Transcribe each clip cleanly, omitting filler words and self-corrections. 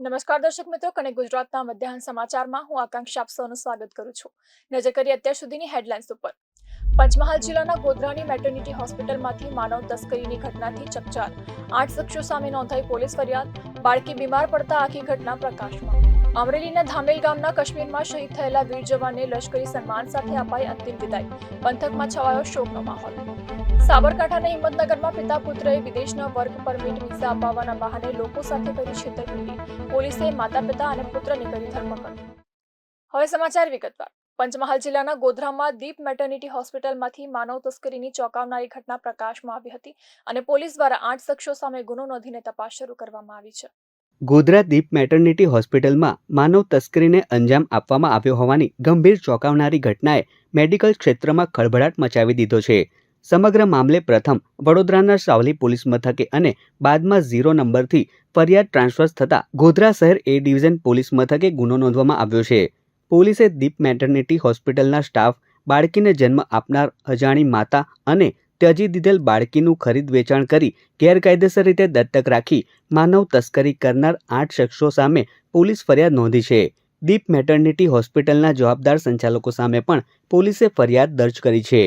નમસ્કાર દર્શક મિત્રો, કનેક્ટ ગુજરાતના મધ્યાહન સમાચારમાં હું આકાંક્ષા આપ સૌનું સ્વાગત કરું છું। નજર કરીએ અત્યાર સુધીની હેડલાઇન્સ ઉપર। પંચમહાલ જિલ્લાના ગોધરાની મેટર્નિટી હોસ્પિટલમાંથી માનવ તસ્કરીની ઘટનાથી ચકચાર। 8 શખ્સો સામે નોંધાઈ પોલીસ ફરિયાદ। બાળકી બીમાર પડતા આખી ઘટના પ્રકાશમાં। અમરેલીના ધામેલ ગામના કાશ્મીરમાં શહીદ થયેલા વીર જવાનને લશ્કરી સન્માન સાથે અપાઈ અંતિમ વિદાય। પંથકમાં છવાયો શોકનો માહોલ। સાબરકાંઠાના હિંમતનગરમાં પિતા પુત્રએ વિદેશના વર્ક પરમિટ વિઝા અપાવવાના બહાને લોકો સાથે કરી છેતરપિંડી। પોલીસે માતા પિતા અને પુત્રની કરી ધરપકડ। હવે સમાચાર વિગતવાર। પંચમહાલ જિલ્લાના ગોધરામાં દીપ મેટર્નિટી હોસ્પિટલમાંથી માનવ તસ્કરીની ચોંકાવનારી ઘટના પ્રકાશમાં આવી હતી અને પોલીસ દ્વારા 8 શખ્સો સામે ગુનો નોંધીને તપાસ શરૂ કરવામાં આવી છે। ગોધરા દીપ મેટર્નિટી હોસ્પિટલમાં માનવ તસ્કરીને અંજામ આપવામાં આવ્યો હોવાની ગંભીર ચોંકાવનારી ઘટનાએ મેડિકલ ક્ષેત્રમાં ખળભળાટ મચાવી દીધો છે। સમગ્ર મામલે પ્રથમ વડોદરાના સાવલી પોલીસ મથકે અને બાદમાં 0 નંબરથી ફરિયાદ ટ્રાન્સફર થતા ગોધરા શહેર એ ડિવિઝન પોલીસ મથકે ગુનો નોંધવામાં આવ્યો છે। પોલીસે દીપ મેટર્નિટી હોસ્પિટલના સ્ટાફ, બાળકીને જન્મ આપનાર અજાણી માતા અને ત્યજી દીધેલ બાળકીનું ખરીદ વેચાણ કરી ગેરકાયદેસર રીતે દત્તક રાખી માનવ તસ્કરી કરનાર 8 શખ્સો સામે પોલીસ ફરિયાદ નોંધી છે। દીપ મેટર્નિટી હોસ્પિટલના જવાબદાર સંચાલકો સામે પણ પોલીસે ફરિયાદ દર્જ કરી છે।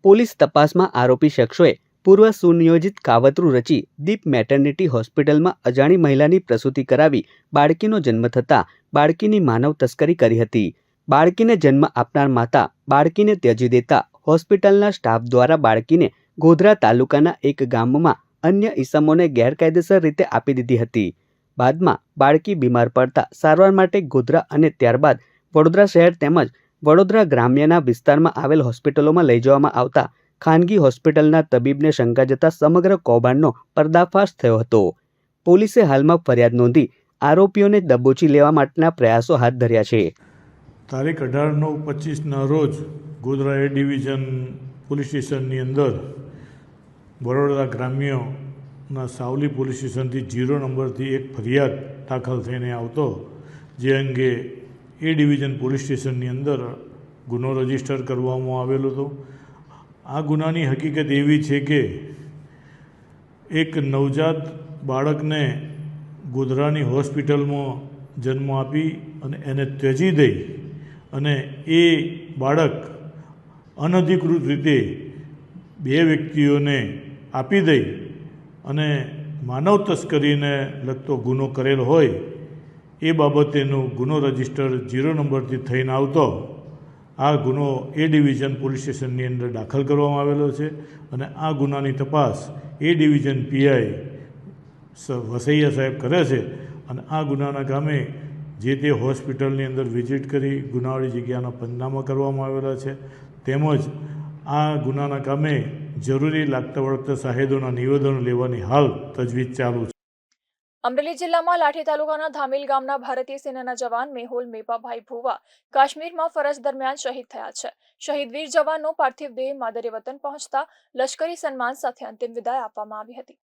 પોલીસ તપાસમાં આરોપી શખ્સોએ પૂર્વ સુનિયોજિત કાવતરું રચી દીપ મેટર્નિટી હોસ્પિટલમાં અજાણી મહિલાની પ્રસૂતિ કરાવી બાળકીનો જન્મ થતાં બાળકીની માનવ તસ્કરી કરી હતી। બાળકીને જન્મ આપનાર માતા બાળકીને ત્યજી દેતા હોસ્પિટલના સ્ટાફ દ્વારા બાળકીને ગોધરા તાલુકાના એક ગામમાં અન્ય ઈસમોને ગેરકાયદેસર રીતે આપી દીધી હતી। બાદમાં બાળકી બીમાર પડતા સારવાર માટે ગોધરા અને ત્યારબાદ વડોદરા શહેર તેમજ વડોદરા ગ્રામ્યના વિસ્તારમાં આવેલ હોસ્પિટલોમાં લઈ જવામાં આવતા ખાનગી હોસ્પિટલના તબીબને શંકા જતા સમગ્ર કૌભાંડનો પર્દાફાશ થયો હતો। પોલીસે હાલમાં ફરિયાદ નોંધી આરોપીઓને દબોચી લેવા માટેના પ્રયાસો હાથ ધર્યા છે। તારીખ 18/9/25ના રોજ ગોધરા એ ડિવિઝન પોલીસ સ્ટેશનની અંદર વડોદરા ગ્રામ્યના સાવલી પોલીસ સ્ટેશનથી 0 નંબરથી એક ફરિયાદ દાખલ થઈને આવતો, જે અંગે એ ડિવિઝન પોલીસ સ્ટેશનની અંદર ગુનો રજીસ્ટર કરવામાં આવેલો હતો। આ ગુનાની હકીકત એવી છે કે એક નવજાત બાળકને ગોધરાની હોસ્પિટલમાં જન્મ આપી અને એને ત્યજી દઈ અને એ બાળક અનધિકૃત રીતે 2 વ્યક્તિઓને આપી દઈ અને માનવ તસ્કરીને લગતો ગુનો કરેલ હોય એ બાબતેનો ગુનો રજીસ્ટર 0 નંબરથી થઈને આવતો આ ગુનો એ ડિવિઝન પોલીસ સ્ટેશનની અંદર દાખલ કરવામાં આવેલો છે અને આ ગુનાની તપાસ એ ડિવિઝન પીઆઈ વસૈયા સાહેબ કરે છે અને આ ગુનાના કામે જે તે હોસ્પિટલની અંદર વિઝિટ કરી ગુનાવાળી જગ્યાના પંચનામા કરવામાં આવેલા છે, તેમજ આ ગુનાના કામે જરૂરી લાગતા વળગતા સાહેદોના નિવેદનો લેવાની હાલ તજવીજ ચાલુ છે। અમરેલી જિલ્લામાં લાઠી તાલુકાના ધામેલ ગામના ભારતીય સેનાના જવાન મેહુલ મેપાભાઈ ભુવા કાશ્મીરમાં ફરજ દરમિયાન શહીદ થયા છે। શહીદ વીર જવાનનો પાર્થિવ દેહ માદરે વતન પહોંચતા લશ્કરી સન્માન સાથે અંતિમ વિદાય આપવામાં આવી હતી।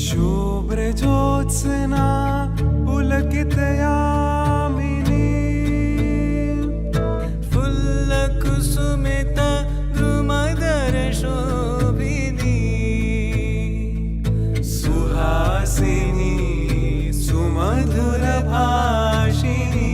शुभ्र ज्योत्स्ना पुलकितयामिनी फुल्ल कुसुमित द्रुमदर शोभिनी सुहासिनी सुमधुर भाषिनी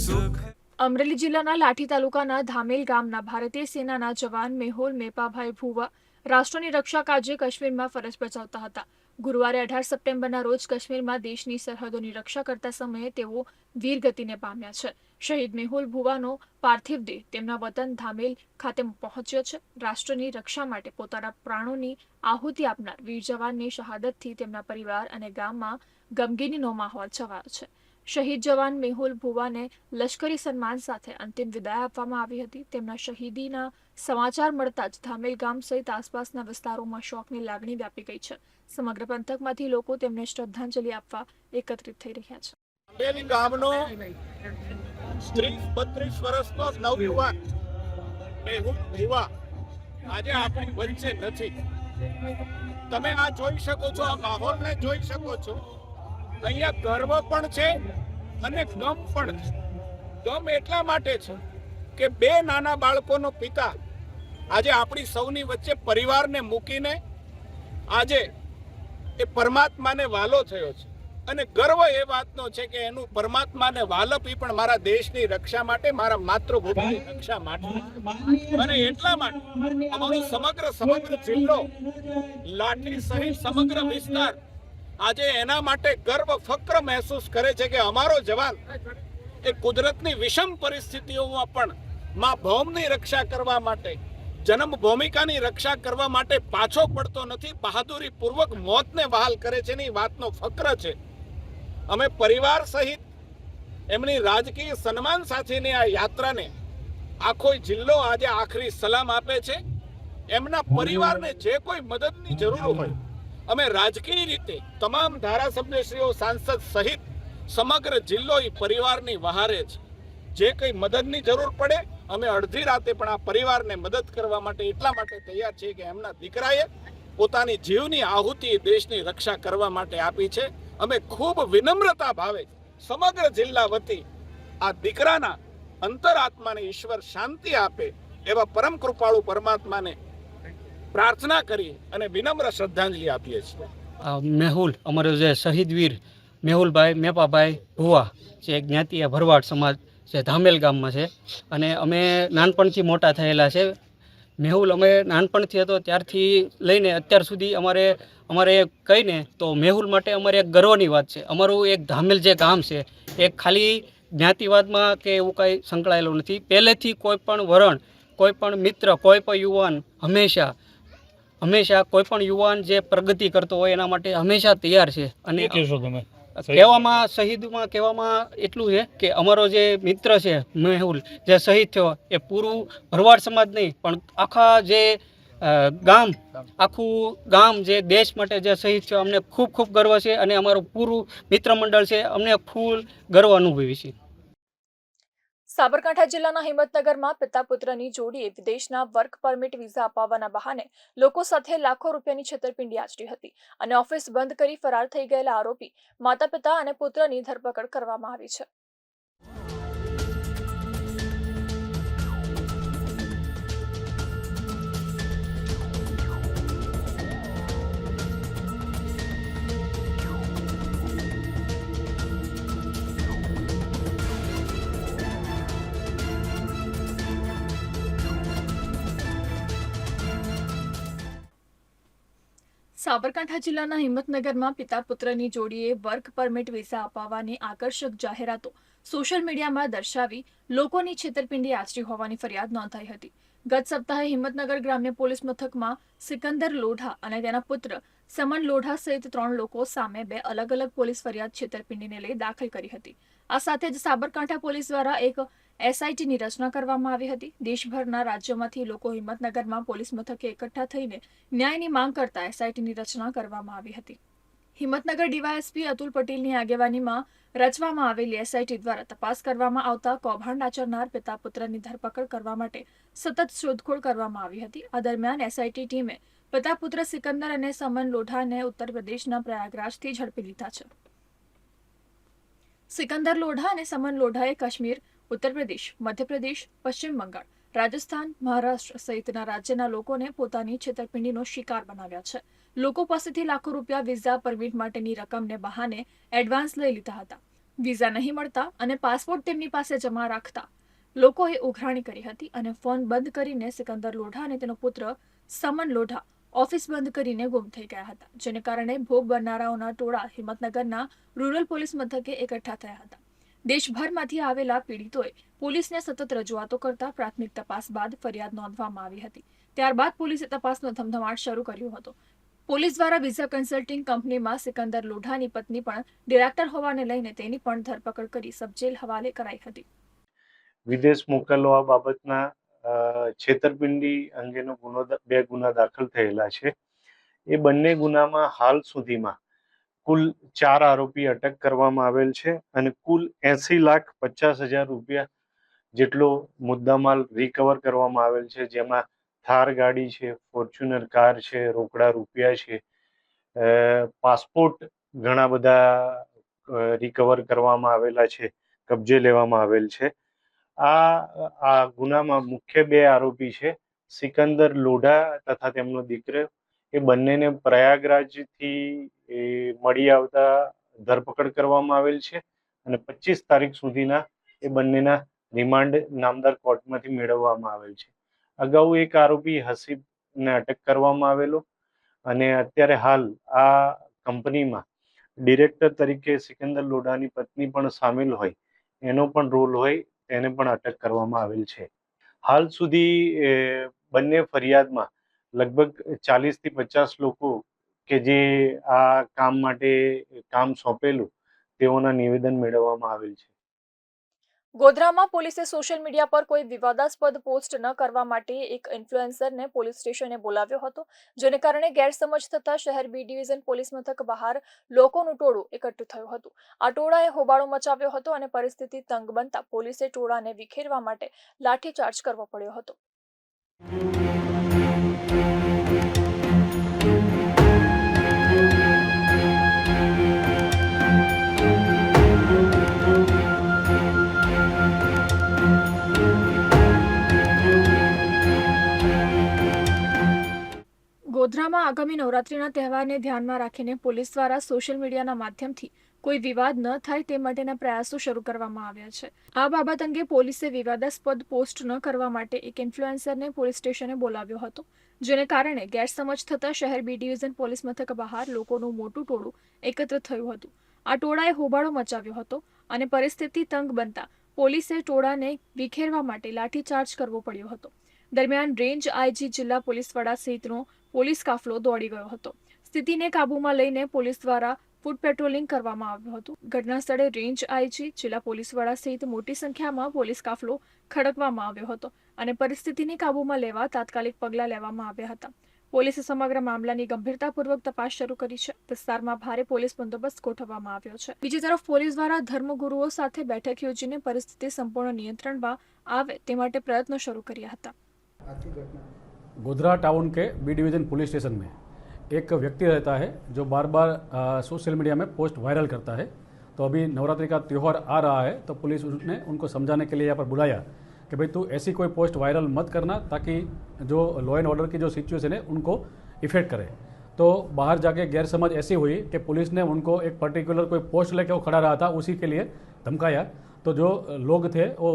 सुख। અમરેલી જિલ્લાના લાઠી તાલુકાના ધામેલ ગામના ભારતીય સેનાના જવાન મેહુલ મેપાભાઈ ભુવા રાષ્ટ્રની રક્ષા કાજે કાશ્મીરમાં ફરજ બજાવતા હતા। ગુરુવારે 18 સપ્ટેમ્બરના રોજ કાશ્મીરમાં દેશની સરહદોની રક્ષા કરતા સમયે તેઓ વીરગતિને પામ્યા છે। શહીદ મેહુલ ભુવાનો પાર્થિવ દેહ તેમના વતન ધામેલ ખાતે પહોંચ્યો છે। રાષ્ટ્રની રક્ષા માટે પોતાના પ્રાણોની આહુતિ આપનાર વીર જવાનની શહાદતથી તેમના પરિવાર અને ગામમાં ગમગીનીનો માહોલ છવાયો છે। શહીદ જવાન મેહુલ ભુવાને લશ્કરી સન્માન સાથે અંતિમ વિદાય આપવામાં આવી હતી। તેમના શહીદીના સમાચાર મળતા જ ધામેલ ગામ સહિત આસપાસના વિસ્તારોમાં શોકની લાગણી વ્યાપી ગઈ છે। સમગ્ર પંથકમાંથી લોકો તેમને શ્રદ્ધાંજલિ આપવા એકત્રિત થઈ રહ્યા છે। અમરેલી ગામનો 32 વર્ષનો નવયુવાન મેહુલ ભુવા આજે આપણી વચ્ચે નથી। તમે આ જોઈ શકો છો, આ માહોલને જોઈ શકો છો। અહીંયા ગર્વ પણ છે અને ગમ પણ છે। ગમ એટલા માટે છે કે બે નાના બાળકોનો પિતા આજે આપણી સૌની વચ્ચે પરિવારને મૂકીને આજે એ પરમાત્માને વાલો થયો છે અને ગર્વ એ વાતનો છે કે એનું પરમાત્માને વાલપ ઈ પણ મારા દેશની રક્ષા માટે, મારા માતૃભૂમિની રક્ષા માટે. અને એટલા માટે અમારો સમગ્ર જિલ્લો, લાઠી સહિત સમગ્ર વિસ્તાર આજે એના માટે ગર્વ ફક્ર મહેસૂસ કરે છે કે અમારો જવાન એ કુદરતની વિષમ પરિસ્થિતિઓમાં પણ મા ભૌમની રક્ષા કરવા માટે, જન્મ ભૂમિકાની રક્ષા કરવા માટે પાછો પડતો નથી, બહાદુરી પૂર્વક મોતને વહાલ કરે છે ની વાતનો ફક્ર છે. અમે પરિવાર સહિત એમની રાજકીય સન્માન સાથેની આ યાત્રાને આખો જિલ્લો આજે આખરી સલામ આપે છે. એમના પરિવારને જે કોઈ મદદની જરૂર હોય અમે રાજકીય રીતે તમામ ધારાસભ્યશ્રીઓ, સાંસદ સહિત સમગ્ર જિલ્લો એ પરિવારની વહારે છે. જે કંઈ મદદની જરૂર પડે અમે અડધી રાતે પણ આ પરિવારને મદદ કરવા માટે એટલા માટે તૈયાર છીએ કે એમના દીકરાએ પોતાની જીવની આહુતિ દેશની રક્ષા કરવા માટે આપી છે. અમે ખૂબ વિનમ્રતા ભાવે સમગ્ર જિલ્લા વતી આ દીકરાના અંતરાત્માને ઈશ્વર શાંતિ આપે એવા પરમ કૃપાળુ પરમાત્માને પ્રાર્થના કરી અને વિનમ્ર શ્રદ્ધાંજલિ આપીએ છીએ. મેહુલ, અમારો જે શહીદ વીર મેહુલભાઈ મેપાભાઈ ભુવા જે જ્ઞાતિય ભરવાડ સમાજ જે ધામેલ ગામમાં છે, અને અમે નાનપણથી મોટા થયેલા છે. મેહુલ અમે નાનપણથી હતો ત્યારથી લઈને અત્યાર સુધી અમારે કહીને તો મેહુલ માટે અમારે એક ગર્વની વાત છે. અમારું એક ધામેલ જે ગામ છે એ ખાલી જ્ઞાતિવાદમાં કે એવું કાંઈ સંકળાયેલું નથી. પહેલેથી કોઈ પણ વરણ, કોઈ પણ મિત્ર, કોઈ પણ યુવાન હંમેશા કોઈ પણ યુવાન જે પ્રગતિ કરતો હોય એના માટે હંમેશા તૈયાર છે. અને શહીદમાં કહેવામાં એટલું છે કે અમારો જે મિત્ર છે મેહુલ જે શહીદ થયો એ પૂરું ભરવાડ સમાજ નહીં પણ આખું ગામ જે દેશ માટે જે શહીદ થયો અમને ખૂબ ખૂબ ગર્વ છે. અને અમારું પૂરું મિત્ર મંડળ છે, અમને ફૂલ ગર્વ અનુભવી છે. સાબરકાંઠા જિલ્લાના હિંમતનગરમાં પિતા પુત્રની જોડીએ વિદેશના વર્ક પરમિટ વિઝા અપાવવાના બહાને લોકો સાથે લાખો રૂપિયાની છેતરપિંડી આચરી હતી અને ઓફિસ બંધ કરી ફરાર થઈ ગયેલા આરોપી માતા પિતા અને પુત્રની ધરપકડ કરવામાં આવી છે. સાબરકાંઠા જિલ્લાના હિંમતનગરમાં પિતા પુત્રની જોડીએ વર્ક પરમિટ વિઝા અપાવવાની આકર્ષક જાહેરાતો સોશિયલ મીડિયામાં દર્શાવી લોકોની છેતરપિંડી આચરી હોવાની ફરિયાદ નોંધાઈ હતી. ગત સપ્તાહે હિંમતનગર ગ્રામ્ય પોલીસ મથકમાં સિકંદર લોઢા અને તેના પુત્ર સમન લોઢા સહિત 3 લોકો સામે 2 અલગ અલગ પોલીસ ફરિયાદ છેતરપિંડીને લઈ દાખલ કરી હતી. આ સાથે જ સાબરકાંઠા પોલીસ દ્વારા એક એસઆઈટીની રચના કરવામાં આવી હતી. દેશભરના રાજ્યોમાંથી લોકો હિંમતનગરમાં પોલીસ મથકે એકઠા થઈને ન્યાયની માંગ કરતા એસઆઈટીની રચના કરવામાં આવી હતી. હિંમતનગર ડીવાયએસપી અતુલ પટેલની આગેવાનીમાં રચવામાં આવેલી એસઆઈટી દ્વારા તપાસ કરવામાં આવતા કૌભાંડ આચરનાર પિતા પુત્રની ધરપકડ કરવા માટે સતત શોધખોળ કરવામાં આવી હતી. આ દરમિયાન એસઆઈટી ટીમે પિતા પુત્ર સિકંદર અને સમન લોઢાને ઉત્તર પ્રદેશના પ્રયાગરાજથી ઝડપી લીધા છે. સિકંદર લોઢા અને સમન લોઢાએ કાશ્મીર, ઉત્તર પ્રદેશ, મધ્યપ્રદેશ, પશ્ચિમ બંગાળ, રાજસ્થાન, મહારાષ્ટ્ર સહિતના રાજ્યના લોકોને પોતાની છેતરપિંડીનો શિકાર બનાવ્યા છે. લોકો પાસેથી લાખો રૂપિયા વિઝા પરમિટ માટેની રકમને બહાને એડવાન્સ લઈ લીધા હતા. વિઝા નહીં મળતા અને પાસપોર્ટ તેમની પાસે જમા રાખતા લોકોએ ઉઘરાણી કરી હતી અને ફોન બંધ કરીને સિકંદર લોઢા અને તેનો પુત્ર સમન લોઢા ઓફિસ બંધ કરીને ગુમ થઈ ગયા હતા, જેને કારણે ભોગ બનનારાઓના ટોળા હિંમતનગરના રૂરલ પોલીસ મથકે એકઠા થયા હતા. દેશભરમાંથી આવેલા પીડિતોએ પોલીસને સતત રજૂઆતો કરતા પ્રાથમિક તપાસ બાદ ફરિયાદ નોંધવામાં આવી હતી. ત્યારબાદ પોલીસે તપાસનો ધમધમાટ શરૂ કર્યો હતો. પોલીસ દ્વારા વિઝા કન્સલ્ટિંગ કંપનીમાં સિકંદર લોઢાની પત્ની પણ ડિરેક્ટર હોવાને લઈને તેની પણ ધરપકડ કરી સબજેલ હવાલે કરાઈ હતી. વિદેશ મોકલવા બાબતના છેતરપિંડી અંગેનો બે ગુના દાખલ થયેલા છે. એ બંને ગુનામાં હાલ સુધીમાં કુલ 4 આરોપી અટક કરવામાં આવેલ છે અને કુલ 80,50,000 રૂપિયા જેટલો મુદ્દામાલ રિકવર કરવામાં આવેલ છે, જેમાં થાર ગાડી છે, ફોર્ચ્યુનર કાર છે, રોકડા રૂપિયા છે, પાસપોર્ટ ઘણા બધા રિકવર કરવામાં આવેલા છે, કબજે લેવામાં આવેલ છે આ ગુનામાં મુખ્ય બે આરોપી છે, સિકંદર લોઢા તથા તેમનો દીકરો. એ બંનેને પ્રયાગરાજથી મળી આવતા ધરપકડ કરવામાં આવેલ છે અને 25 તારીખ સુધીના એ બંનેના રિમાન્ડ નામદાર કોર્ટમાંથી મેળવવામાં આવેલ છે. અગાઉ એક આરોપી હસીબને અટક કરવામાં આવેલો અને અત્યારે હાલ આ કંપનીમાં ડિરેક્ટર તરીકે સિકંદર લોઢાની પત્ની પણ સામેલ હોય, એનો પણ રોલ હોય, તેને પણ અટક કરવામાં આવેલ છે. હાલ સુધી બંને ફરિયાદમાં લગભગ 40 થી 50 લોકો કે જે આ કામ માટે કામ સોંપેલું તેઓના નિવેદન મેળવવામાં આવેલ છે. ગોધરામાં પોલીસે સોશિયલ મીડિયા પર કોઈ વિવાદાસ્પદ પોસ્ટ ન કરવા માટે એક ઇન્ફ્લુએન્સરને પોલીસ સ્ટેશને બોલાવ્યો હતો, જેને કારણે ગેરસમજ થતા શહેર બી ડિવિઝન પોલીસ મથક બહાર લોકોનું ટોળું એકઠું થયું હતું. આ ટોળાએ હોબાળો મચાવ્યો હતો અને પરિસ્થિતિ તંગ બનતા પોલીસે ટોળાને વિખેરવા માટે લાઠીચાર્જ કરવો પડ્યો હતો. ગોધરામાં આગામી નવરાત્રીના તહેવારને ધ્યાનમાં રાખીને પોલીસ દ્વારા સોશિયલ મીડિયાના માધ્યમથી કોઈ વિવાદ ન થાય તે માટેના પ્રયાસો શરૂ કરવામાં આવ્યા છે. આ બાબત અંગે પોલીસે વિવાદાસ્પદ પોસ્ટ ન કરવા માટે એક ઇન્ફ્લુએન્સરને પોલીસ સ્ટેશને બોલાવ્યો હતો, જેને કારણે ગેરસમજ થતા શહેર બી ડિવિઝન પોલીસ મથક બહાર લોકોનું મોટું ટોળું એકત્ર થયું હતું. આ ટોળાએ હોબાળો મચાવ્યો હતો અને પરિસ્થિતિ તંગ બનતા પોલીસે ટોળાને વિખેરવા માટે લાઠીચાર્જ કરવો પડ્યો હતો. દરમિયાન રેન્જ આઈજી, જિલ્લા પોલીસ વડા સહિતનો પોલીસ કાફલો દોડી ગયો હતો. સ્થિતિને કાબૂમાં લઈને પોલીસ દ્વારા ફૂટ પેટ્રોલિંગ કરવામાં આવ્યું હતું. ઘટના સ્થળે રેન્જ આઈજી, જિલ્લા પોલીસ વડા સહિત મોટી સંખ્યામાં પોલીસ કાફલો ખડકવામાં આવ્યો હતો અને પરિસ્થિતિને કાબૂમાં લેવા તાત્કાલિક પગલાં લેવામાં આવ્યા હતા. પોલીસે સમગ્ર મામલાની ગંભીરતાપૂર્વક તપાસ શરૂ કરી છે. વિસ્તારમાં ભારે પોલીસ બંદોબસ્ત ગોઠવવામાં આવ્યો છે. બીજી તરફ પોલીસ દ્વારા ધર્મગુરુઓ સાથે બેઠક યોજીને પરિસ્થિતિ સંપૂર્ણ નિયंत्रण આવે તે માટે પ્રયત્નો શરૂ કર્યા હતા. गोधरा टाउन के बी डिवीज़न पुलिस स्टेशन में एक व्यक्ति रहता है जो बार बार सोशल मीडिया में पोस्ट वायरल करता है. तो अभी नवरात्रि का त्यौहार आ रहा है तो पुलिस ने उनको समझाने के लिए यहाँ पर बुलाया कि भाई तू ऐसी कोई पोस्ट वायरल मत करना ताकि जो लॉ एंड ऑर्डर की जो सिचुएशन है उनको इफेक्ट करे. तो बाहर जाके गैरसमझ ऐसी हुई कि पुलिस ने उनको एक पर्टिकुलर कोई पोस्ट लेके वो खड़ा रहा था उसी के लिए धमकाया. तो जो लोग थे वो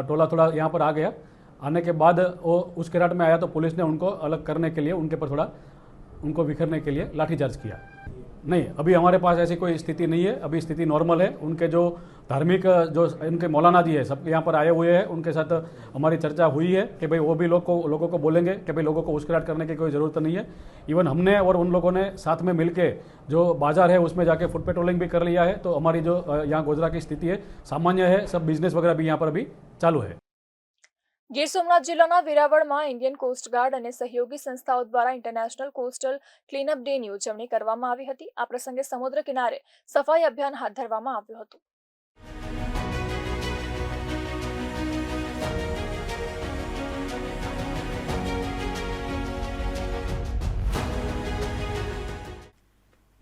टोला थोड़ा यहाँ पर आ गया. आने के बाद वो उस किराट में आया तो पुलिस ने उनको अलग करने के लिए उनके पर थोड़ा उनको बिखरने के लिए लाठीचार्ज किया. नहीं, अभी हमारे पास ऐसी कोई स्थिति नहीं है. अभी स्थिति नॉर्मल है. उनके जो धार्मिक जो उनके मौलाना जी है सब यहाँ पर आए हुए हैं. उनके साथ हमारी चर्चा हुई है कि भाई वो भी लोगों को बोलेंगे कि भाई लोगों को उश्केराट करने की कोई ज़रूरत नहीं है. इवन हमने और उन लोगों ने साथ में मिलके जो बाजार है उसमें जाके फुट पेट्रोलिंग भी कर लिया है. तो हमारी जो यहाँ गोधरा की स्थिति है सामान्य है. सब बिजनेस वगैरह भी यहाँ पर अभी चालू है. ગીર સોમનાથ જિલ્લાના વેરાવળમાં ઇન્ડિયન કોસ્ટગાર્ડ અને સહયોગી સંસ્થાઓ દ્વારા ઇન્ટરનેશનલ કોસ્ટલ ક્લીનઅપ ડેની ઉજવણી કરવામાં આવી હતી. આ પ્રસંગે સમુદ્ર કિનારે સફાઈ અભિયાન હાથ ધરવામાં આવ્યું હતું.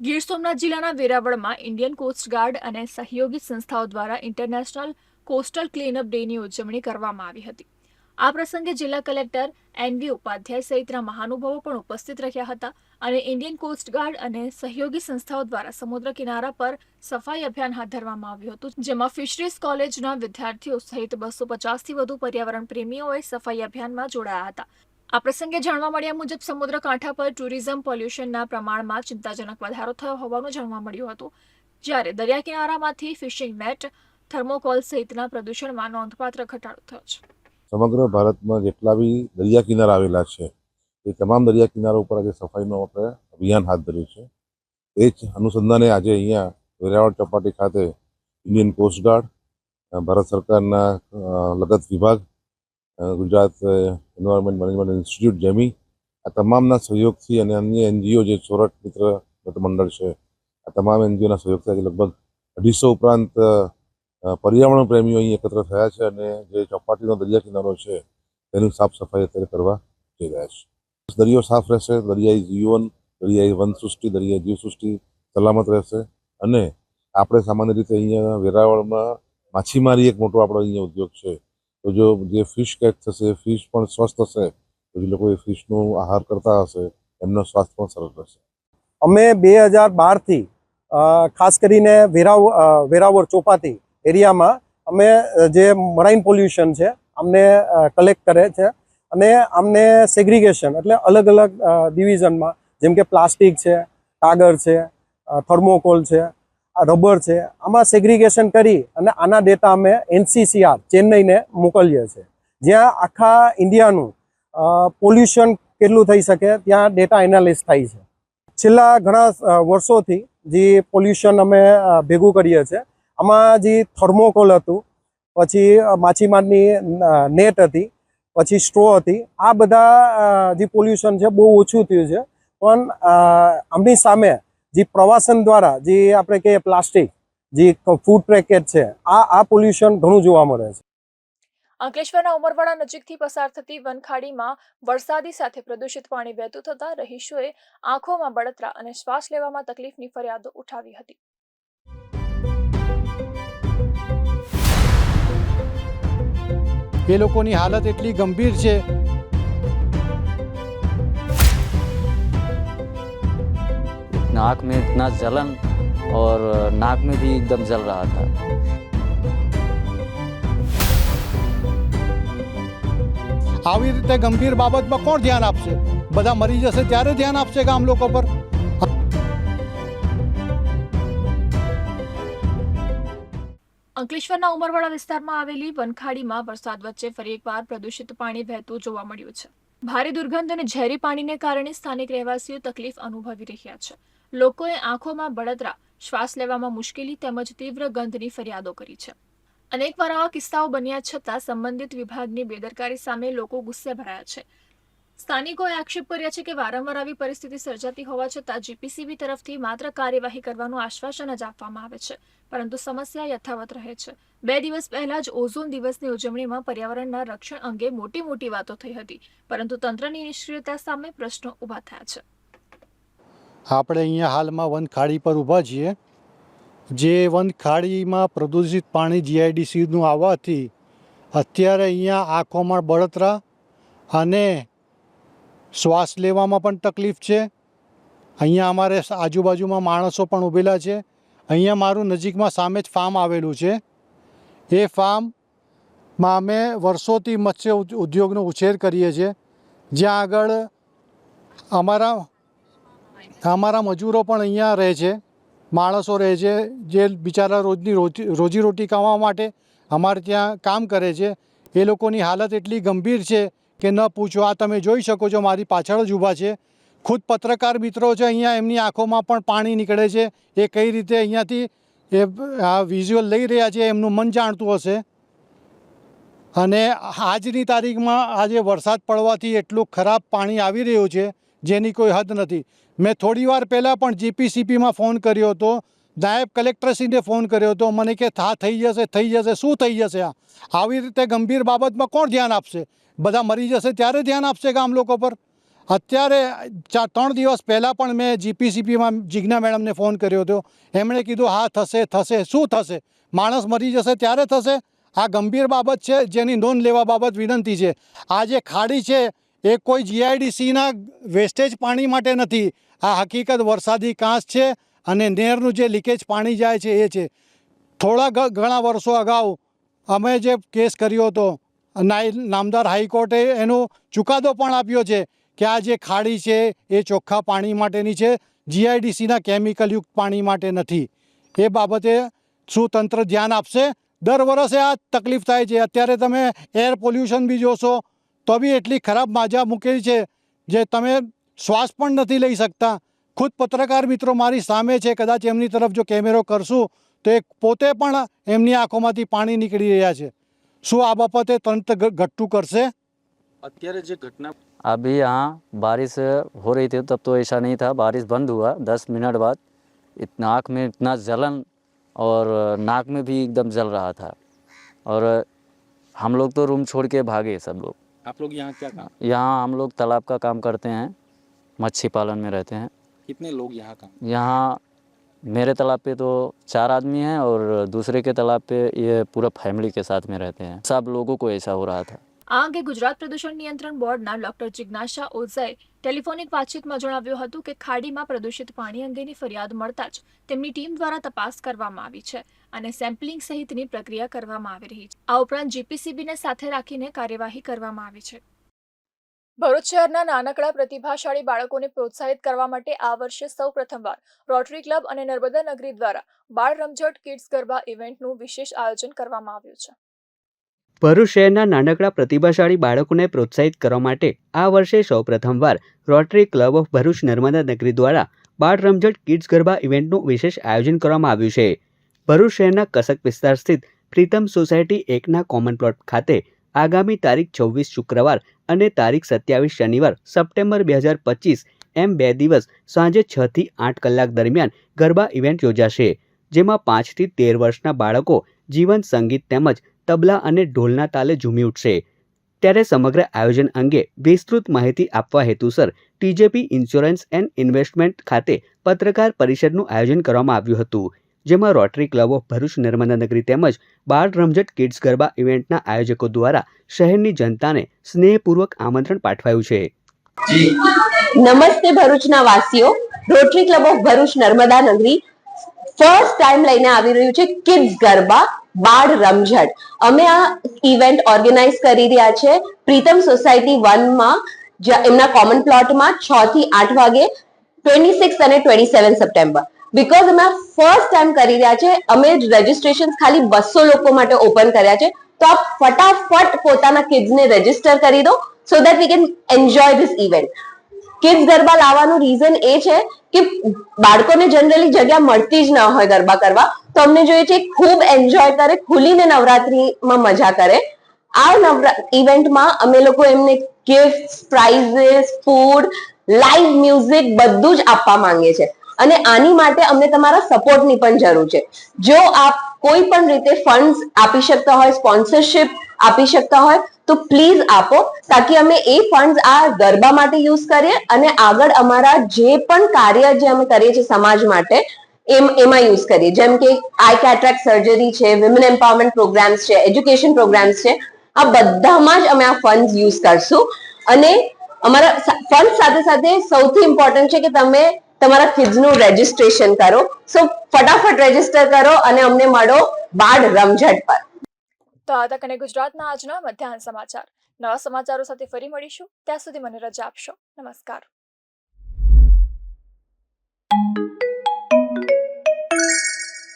ગીર સોમનાથ જિલ્લાના વેરાવળમાં ઇન્ડિયન કોસ્ટગાર્ડ અને સહયોગી સંસ્થાઓ દ્વારા ઇન્ટરનેશનલ કોસ્ટલ ક્લીનઅપ ડેની ઉજવણી કરવામાં આવી હતી. આ પ્રસંગે જિલ્લા કલેક્ટર એનવી ઉપાધ્યાય સહિતના મહાનુભાવો પણ ઉપસ્થિત રહ્યા હતા અને ઇન્ડિયન કોસ્ટગાર્ડ અને સહયોગી સંસ્થાઓ દ્વારા સમુદ્ર કિનારા પર સફાઈ અભિયાન હાથ ધરવામાં આવ્યું હતું, જેમાં ફિશરીઝ કોલેજના વિદ્યાર્થીઓ સહિત 250થી વધુ પર્યાવરણ પ્રેમીઓએ સફાઈ અભિયાનમાં જોડાયા હતા. આ પ્રસંગે જાણવા મળ્યા મુજબ સમુદ્ર કાંઠા પર ટુરિઝમ પોલ્યુશનના પ્રમાણમાં ચિંતાજનક વધારો થયો હોવાનું જાણવા મળ્યું હતું, જ્યારે દરિયા કિનારામાંથી ફિશિંગ નેટ, થર્મોકોલ સહિતના પ્રદૂષણમાં નોંધપાત્ર ઘટાડો થયો છે. સમગ્ર ભારતમાં જેટલા બી દરિયા કિનારા આવેલા છે એ તમામ દરિયા કિનારા ઉપર આજે સફાઈનું આપણે અભિયાન હાથ ધર્યું છે. એ જ અનુસંધાને આજે અહીંયા વેરાવળ ચોપાટી ખાતે ઇન્ડિયન કોસ્ટગાર્ડ, ભારત સરકારના લગત વિભાગ, Gujarat environment management institute Jamie, આ તમામના સહયોગથી અને અન્ય એનજીઓ જે સોરઠ મિત્ર મંડળ છે, આ તમામ એનજીઓના સહયોગથી આજે લગભગ 250 ઉપરાંત પર્યાવરણ પ્રેમીઓ અહીં એકત્ર થયા છે અને જે ચોપાટીનો દરિયા કિનારો છે તેની સાફ સફાઈ અત્યારે કરવા જઈ રહ્યા છે. દરિયો સાફ રહેશે, દરિયાઈ જીવન, દરિયાઈ વનસૃષ્ટિ, દરિયાઈ જીવસૃષ્ટિ સલામત રહેશે અને આપણે સામાન્ય રીતે અહીંયા વેરાવળમાં માછીમારી એક મોટો આપણો અહીંયા ઉદ્યોગ છે, તો તો જો જે ફિશ કેચ થશે, ફિશ પણ સ્વસ્થ હશે, તો જે લોકો એ ફિશનો આહાર કરતા હશે એમનો સ્વાસ્થ્ય પણ સરસ રહેશે. અમે 2012થી ખાસ કરીને વેરાવળ ચોપાટી એરિયામાં અમે જે મરાઇન પોલ્યુશન છે અમને કલેક્ટ કરે છે અને અમને સેગ્રીગેશન એટલે અલગ અલગ ડિવિઝનમાં જેમ કે પ્લાસ્ટિક છે, કાગળ છે, થર્મોકોલ છે, રબર છે, આમાં સેગ્રીગેશન કરી અને આના ડેટા અમે NCCR ચેન્નઈને મોકલીએ છીએ, જ્યાં આખા ઇન્ડિયાનું પોલ્યુશન કેટલું થઈ શકે ત્યાં ડેટા એનાલિસ થાય છે. છેલ્લા ઘણા વર્ષોથી જે પોલ્યુશન અમે ભેગું કરીએ છીએ આમાં જે થર્મોકોલ હતું, પછી માછીમારની નેટ હતી, પછી સ્ટ્રો હતી, આ બધા જે પોલ્યુશન છે બહુ ઓછું થયું છે. પણ આમની સામે જે પ્રવાસન દ્વારા જે આપણે કહીએ પ્લાસ્ટિક, જે ફૂડ પેકેટ છે, આ પોલ્યુશન ઘણું જોવા મળે છે. અંકલેશ્વરના ઉમરવાડા નજીકથી પસાર થતી વનખાડીમાં વરસાદી સાથે પ્રદૂષિત પાણી વહેતું થતા રહીશોએ આંખોમાં બળતરા અને શ્વાસ લેવામાં તકલીફની ફરિયાદો ઉઠાવી હતી. એ લોકોની હાલત એટલી ગંભીર છે नाक में इतना जलन और नाक में भी एकदम जल रहा था. આવી રીતે ગંભીર બાબતમાં કોણ ધ્યાન આપશે? બધા મરી જશે ત્યારે ધ્યાન આપશે ગામ લોકો પર. અંકલેશ્વરના ઉમરવાડા વિસ્તારમાં આવેલી વનખાડીમાં વરસાદ વચ્ચે ફરી એકવાર પ્રદૂષિત પાણી વહેતું જોવા મળ્યું છે. ભારે દુર્ગંધ અને ઝેરી પાણીને કારણે સ્થાનિક રહેવાસીઓ તકલીફ અનુભવી રહ્યા છે. લોકોએ આંખોમાં બળતરા, શ્વાસ લેવામાં મુશ્કેલી તેમજ તીવ્ર ગંધની ફરિયાદો કરી છે. અનેકવાર આવા કિસ્સાઓ બન્યા છતાં સંબંધિત વિભાગની બેદરકારી સામે લોકો ગુસ્સે ભરાયા છે. સ્થાનિકોએ આક્ષેપ કર્યા છે કે વારંવાર આવી પરિસ્થિતિ સર્જાતી હોવા છતાં GPCB તરફથી માત્ર કાર્યવાહી કરવાનું આશ્વાસન જ આપવામાં આવે છે, પરંતુ સમસ્યા યથાવત રહે છે. 2 દિવસ પહેલા જ ઓઝોન દિવસની ઉજવણીમાં પર્યાવરણના રક્ષણ અંગે મોટી વાતો થઈ હતી, પરંતુ તંત્રની નિષ્ક્રિયતા સામે પ્રશ્નો ઊભા થયા છે. આપણે અહીંયા હાલમાં વનખાડી પર ઊભા છીએ. જે વનખાડીમાં પ્રદૂષિત પાણી GIDCનું આવવાથી અત્યારે અહીંયા આંખોમાં બળતરા અને શ્વાસ લેવામાં પણ તકલીફ છે. અહીંયા અમારે આજુબાજુમાં માણસો પણ ઊભેલા છે. અહીંયા મારું નજીકમાં સામે જ ફાર્મ આવેલું છે. એ ફાર્મમાં અમે વર્ષોથી મત્સ્ય ઉદ્યોગનો ઉછેર કરીએ છીએ, જ્યાં આગળ અમારા મજૂરો પણ અહીંયા રહે છે, માણસો રહે છે, જે બિચારા રોજીરોટી કમાવા માટે અમારે ત્યાં કામ કરે છે. એ લોકોની હાલત એટલી ગંભીર છે કે ન પૂછો. આ તમે જોઈ શકો છો, મારી પાછળ જ ઊભા છે. ખુદ પત્રકાર મિત્રો છે, અહીંયા એમની આંખોમાં પણ પાણી નીકળે છે. એ કઈ રીતે અહીંયાથી એ આ વિઝ્યુઅલ લઈ રહ્યા છે એમનું મન જાણતું હશે. અને આજની તારીખમાં આજે વરસાદ પડવાથી એટલું ખરાબ પાણી આવી રહ્યું છે જેની કોઈ હદ નથી. મેં થોડી વાર પહેલાં પણ GPCBમાં ફોન કર્યો હતો, નાયબ કલેક્ટરશ્રીને ફોન કર્યો હતો. મને કે થઈ જશે. શું થઈ જશે? આવી રીતે ગંભીર બાબતમાં કોણ ધ્યાન આપશે? બધા મરી જશે ત્યારે ધ્યાન આપશે ગામ લોકો પર. અત્યારે 3 દિવસ પહેલાં પણ મેં GPCBમાં જીજ્ઞા મેડમને ફોન કર્યો હતો. એમણે કીધું હા થશે. શું થશે? માણસ મરી જશે ત્યારે થશે. આ ગંભીર બાબત છે, જેની નોંધ લેવા બાબત વિનંતી છે. આ જે ખાડી છે એ કોઈ GIDCના વેસ્ટેજ પાણી માટે નથી. આ હકીકત વરસાદી કાંસ છે અને નહેરનું જે લીકેજ પાણી જાય છે એ છે. ઘણા વર્ષો અગાઉ અમે જે કેસ કર્યો હતો, નામદાર હાઈકોર્ટે એનો ચુકાદો પણ આપ્યો છે કે આ જે ખાડી છે એ ચોખ્ખા પાણી માટેની છે, GIDCના કેમિકલયુક્ત પાણી માટે નથી. એ બાબતે શું તંત્ર ધ્યાન આપશે? દર વર્ષે આ તકલીફ થાય છે. અત્યારે તમે એર પોલ્યુશન બી જોશો તો બી એટલી ખરાબ માજા મૂકેલી છે જે તમે શ્વાસ પણ નથી લઈ શકતા. ખુદ પત્રકાર મિત્રો મારી સામે છે, કદાચ એમની તરફ જો કેમેરો કરશું તો એ પોતે પણ એમની આંખોમાંથી પાણી નીકળી રહ્યા છે. શું આ બાબતે તંત્ર ઘટતું કરશે? અત્યારે જે ઘટના अभी यहाँ बारिश हो रही थी तब तो ऐसा नहीं था. बारिश बंद हुआ 10 मिनट बाद इतना आँख में इतना जलन और नाक में भी एकदम जल रहा था और हम लोग तो रूम छोड़ के भागे सब लोग. आप लोग यहाँ क्या काम? यहाँ हम लोग तालाब का काम करते हैं, मच्छी पालन में रहते हैं. कितने लोग यहाँ काम? यहाँ मेरे तालाब पे तो 4 आदमी हैं और दूसरे के तालाब पे ये पूरा फैमिली के साथ में रहते हैं। सब लोगों को ऐसा हो रहा था। આ અંગે ગુજરાત પ્રદૂષણ નિયંત્રણ બોર્ડના ડોક્ટર જિજ્ઞાસા ઓઝાએ ટેલિફોનિક વાતચીતમાં જણાવ્યું હતું કે ખાડીમાં પ્રદૂષિત પાણી અંગેની ફરિયાદ મળતા જ તેમની ટીમ દ્વારા તપાસ કરવામાં આવી છે અને સેમ્પલિંગ સહિતની પ્રક્રિયા કરવામાં આવી રહી છે. આ ઉપરાંત જીપીસીબીને સાથે રાખીને કાર્યવાહી કરવામાં આવી છે. ભરૂચ શહેરના નાનકડા પ્રતિભાશાળી બાળકોને પ્રોત્સાહિત કરવા માટે આ વર્ષે સૌ પ્રથમવાર રોટરી ક્લબ અને નર્મદા નગરી દ્વારા બાળ રમઝટ કિડ્સ ગરબા ઇવેન્ટનું વિશેષ આયોજન કરવામાં આવ્યું છે. ભરૂચ શહેરના નાનકડા પ્રતિભાશાળી બાળકોને પ્રોત્સાહિત કરવા માટે આ વર્ષે સૌપ્રથમવાર rotary club of Bharuch Narmada નગરી દ્વારા બાળ રમઝટ કિડ્સ ગરબા ઇવેન્ટનું વિશેષ આયોજન કરવામાં આવ્યું છે. ભરૂચ શહેરના કસક વિસ્તાર સ્થિત પ્રીતમ સોસાયટી 1ના કોમન પ્લોટ ખાતે આગામી તારીખ 26 શુક્રવાર અને તારીખ 27 શનિવાર સપ્ટેમ્બર 2025 એમ 2 દિવસ સાંજે 6 થી 8 કલાક દરમિયાન ગરબા ઇવેન્ટ યોજાશે, જેમાં 5 થી 13 વર્ષના બાળકો જીવંત સંગીત તેમજ તબલા અને ઢોલના તાલે ઝૂમી ઉઠશે. ત્યારે સમગ્ર આયોજન અંગે વિસ્તૃત માહિતી આપવા હેતુસર ટીજેપી ઇન્સ્યોરન્સ એન્ડ ઇન્વેસ્ટમેન્ટ ખાતે પત્રકાર પરિષદનું આયોજન કરવામાં આવ્યું હતું, જેમાં rotary club of Bharuch Narmada નગરી તેમજ બાળ રમઝટ કિડ્સ ગરબા ઇવેન્ટના આયોજકો દ્વારા શહેરની જનતાને સ્નેહપૂર્વક આમંત્રણ પાઠવાયું છે. નમસ્તે ભરૂચના વાસીઓ, rotary club of Bharuch Narmada Nagari first time લઈને આવી રહ્યું છે કિડ્સ ગરબા બાળ રમઝટ. અમે આ ઇવેન્ટ ઓર્ગેનાઇઝ કરી રહ્યા છે પ્રીતમ સોસાયટી 1માં, એમના કોમન પ્લોટમાં 6 થી 8 વાગે 26 અને 27 સપ્ટેમ્બર. બીકોઝ અમે ફર્સ્ટ ટાઈમ કરી રહ્યા છે, અમે રજીસ્ટ્રેશન ખાલી 200 લોકો માટે ઓપન કર્યા છે, તો આપ ફટાફટ પોતાના કિડ્સને રજીસ્ટર કરી દો so that we can enjoy this event. Kids garba લાવવાનું રીઝન એ છે કે બાળકોને જનરલી જગ્યા મળતી જ ન હોય ગરબા કરવા, તો અમને જોઈએ છે ખૂબ એન્જોય કરે, ખુલીને નવરાત્રીમાં મજા કરે. આ ઇવેન્ટમાં અમે લોકો એમને gifts, prices, food, live music બધું જ આપવા માંગીએ છીએ અને આની માટે અમને તમારા સપોર્ટની પણ જરૂર છે. જો આપ કોઈ પણ રીતે ફંડ્સ આપી શકતા હોય, સ્પોન્સરશિપ આપી શકતા હોય તો પ્લીઝ આપો, તાકી અમે એ ફંડ્સ આ ગરબા માટે યુઝ કરીએ અને આગળ અમારા જે પણ કાર્ય જે અમે કરીએ છીએ સમાજ માટે એમાં યુઝ કરીએ. જેમ કે આઈ કેટરેક્ટ સર્જરી છે, વિમેન એમ્પાવરમેન્ટ પ્રોગ્રામ્સ છે, એજ્યુકેશન પ્રોગ્રામ્સ છે, આ બધામાં જ અમે આ ફંડ્સ યુઝ કરશું. અને અમારા ફંડ સાથે સાથે સૌથી ઇમ્પોર્ટન્ટ છે કે તમે તમારા કિડ્સનું રજીસ્ટ્રેશન કરો. સો ફટાફટ રજીસ્ટર કરો અને અમને મળો બાળ રમઝટ પર. તો આ તક અને ગુજરાતના આજના મધ્યાહન સમાચાર. નવા સમાચારો સાથે ફરી મળીશું. ત્યાં સુધી મને રજા આપશો. નમસ્કાર.